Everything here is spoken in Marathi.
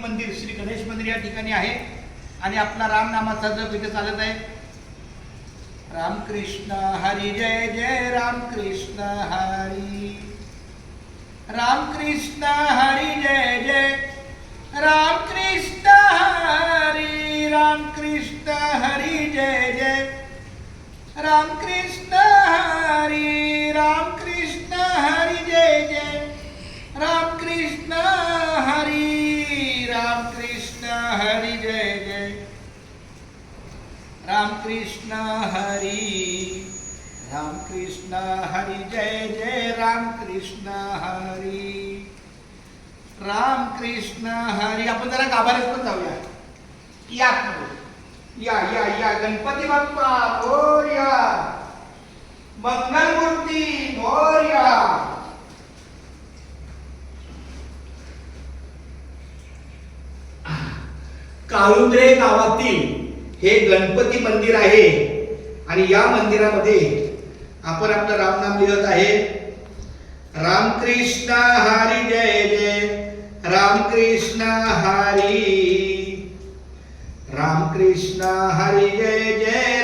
मंदिर श्री गणेश मंदिर या ठिकाणी आहे आणि आपला राम नामाचा जप इथे चालत आहे. राम कृष्ण हरी जय जय राम कृष्ण हरी. राम कृष्ण हरी जय जय राम कृष्ण हरी. राम कृष्ण हरी जय जय राम कृष्ण हरी. राम कृष्ण हरी जय जय राम कृष्ण हरी. राम कृष्ण हरी जय जय राम कृष्ण हरी. राम कृष्ण हरी जय जय राम कृष्ण हरी. राम कृष्ण हरी. आपण जरा गाभाऱ्यात पण जाऊया. या या या गणपती बाप्पा मोरया. मंगलमूर्ती मोरया. काळुंद्रे गावातील हे गणपती मंदिर आहे आणि या मंदिरामध्ये आपण आपलं रामनाम लिहत आहे. रामकृष्ण हरी जय जय रामकृष्ण हरी. रामकृष्ण हरी जय जय